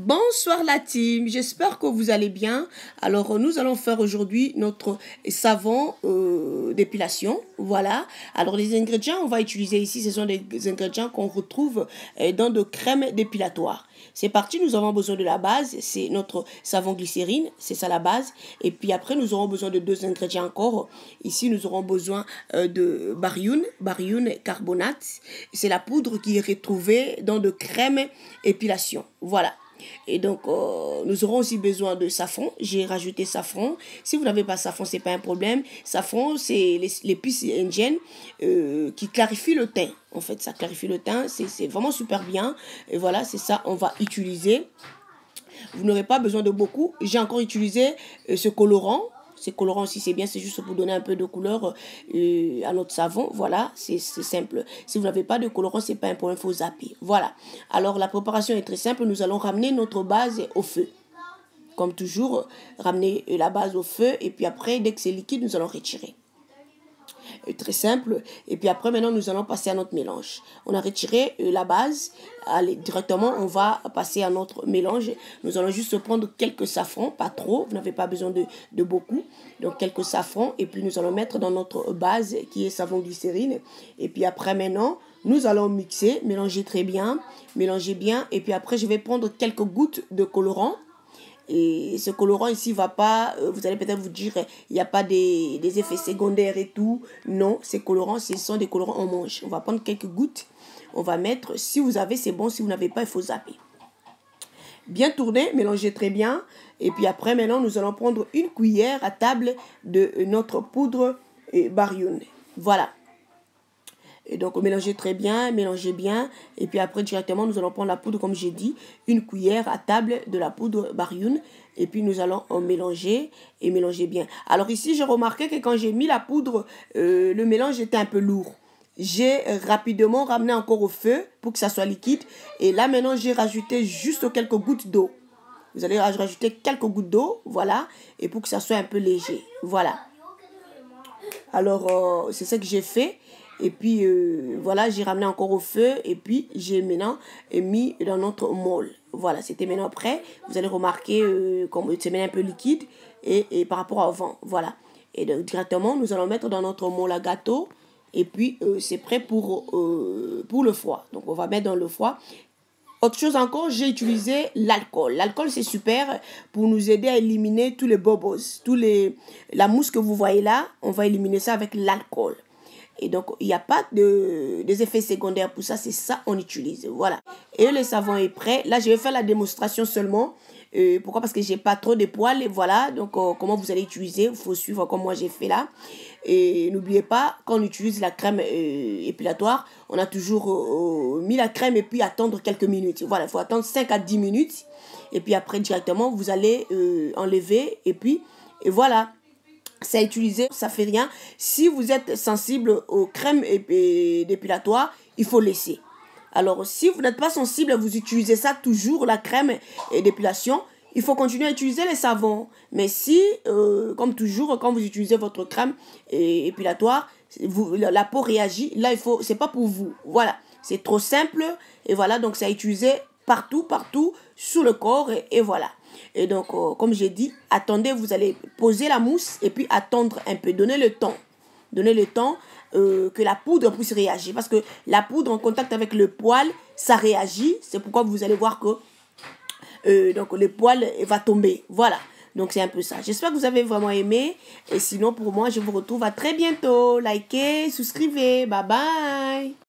Bonsoir la team, j'espère que vous allez bien. Alors nous allons faire aujourd'hui notre savon d'épilation. Voilà. Alors les ingrédients on va utiliser ici, ce sont des ingrédients qu'on retrouve dans de crèmes dépilatoires. C'est parti, nous avons besoin de la base, c'est notre savon glycérine, c'est ça la base. Et puis après nous aurons besoin de deux ingrédients encore. Ici nous aurons besoin de barium carbonate. C'est la poudre qui est retrouvée dans de crèmes épilation. Voilà. Et donc, nous aurons aussi besoin de safran. J'ai rajouté safran. Si vous n'avez pas safran, ce n'est pas un problème. Safran, c'est l'épice indienne qui clarifie le teint. En fait, ça clarifie le teint. C'est vraiment super bien. Et voilà, c'est ça, on va utiliser. Vous n'aurez pas besoin de beaucoup. J'ai encore utilisé ce colorant. Ces colorants aussi, c'est bien, c'est juste pour donner un peu de couleur à notre savon. Voilà, c'est simple. Si vous n'avez pas de colorant, c'est pas un problème, il faut zapper. Voilà. Alors, la préparation est très simple. Nous allons ramener notre base au feu. Comme toujours, ramener la base au feu. Et puis après, dès que c'est liquide, nous allons retirer. Très simple. Et puis après, maintenant, nous allons passer à notre mélange. On a retiré la base. Allez, directement, on va passer à notre mélange. Nous allons juste prendre quelques safrans, pas trop. Vous n'avez pas besoin de beaucoup. Donc, quelques safrans. Et puis, nous allons mettre dans notre base qui est savon glycérine. Et puis après, maintenant, nous allons mixer, mélanger très bien. Mélanger bien. Et puis après, je vais prendre quelques gouttes de colorant. Et ce colorant ici va pas, vous allez peut-être vous dire, il n'y a pas des effets secondaires et tout. Non, ces colorants, ce sont des colorants en mange. On va prendre quelques gouttes. On va mettre, si vous avez, c'est bon. Si vous n'avez pas, il faut zapper. Bien tourner, mélanger très bien. Et puis après, maintenant, nous allons prendre une cuillère à table de notre poudre barium. Voilà. Et donc, mélangez très bien, mélangez bien. Et puis après, directement, nous allons prendre la poudre, comme j'ai dit, une cuillère à table de la poudre barium. Et puis, nous allons en mélanger et mélanger bien. Alors ici, j'ai remarqué que quand j'ai mis la poudre, le mélange était un peu lourd. J'ai rapidement ramené encore au feu pour que ça soit liquide. Et là, maintenant, j'ai rajouté juste quelques gouttes d'eau. Vous allez rajouter quelques gouttes d'eau, voilà. Et pour que ça soit un peu léger, voilà. Alors, c'est ça que j'ai fait. Et puis, voilà, j'ai ramené encore au feu. Et puis, j'ai maintenant mis dans notre moule. Voilà, c'était maintenant prêt. Vous allez remarquer comme c'est maintenant un peu liquide. Et par rapport à avant, voilà. Et donc, directement, nous allons mettre dans notre moule à gâteau. Et puis, c'est prêt pour le froid. Donc, on va mettre dans le froid. Autre chose encore, j'ai utilisé l'alcool. L'alcool, c'est super pour nous aider à éliminer tous les bobos. La mousse que vous voyez là, on va éliminer ça avec l'alcool. Et donc, il n'y a pas des effets secondaires pour ça. C'est ça qu'on utilise. Voilà. Et le savon est prêt. Là, je vais faire la démonstration seulement. Pourquoi? Parce que j'ai pas trop de poils. Et voilà. Donc, comment vous allez utiliser? Il faut suivre comme moi j'ai fait là. Et n'oubliez pas, quand on utilise la crème épilatoire, on a toujours mis la crème et puis attendre quelques minutes. Voilà, il faut attendre 5 à 10 minutes. Et puis après, directement, vous allez enlever. Et puis, et voilà. C'est à utiliser, ça fait rien. Si vous êtes sensible aux crèmes dépilatoires, il faut laisser. Alors, si vous n'êtes pas sensible, vous utilisez ça toujours, la crème d'épilation. Il faut continuer à utiliser les savons. Mais si, comme toujours, quand vous utilisez votre crème épilatoire, la peau réagit. Là, c'est pas pour vous. Voilà, c'est trop simple. Et voilà, donc c'est à utiliser partout, sous le corps. Et voilà. Et donc, comme j'ai dit, attendez, vous allez poser la mousse et puis attendre un peu. Donnez le temps. Donnez le temps que la poudre puisse réagir. Parce que la poudre en contact avec le poil, ça réagit. C'est pourquoi vous allez voir que donc le poil va tomber. Voilà. Donc, c'est un peu ça. J'espère que vous avez vraiment aimé. Et sinon, pour moi, je vous retrouve à très bientôt. Likez, souscrivez. Bye bye.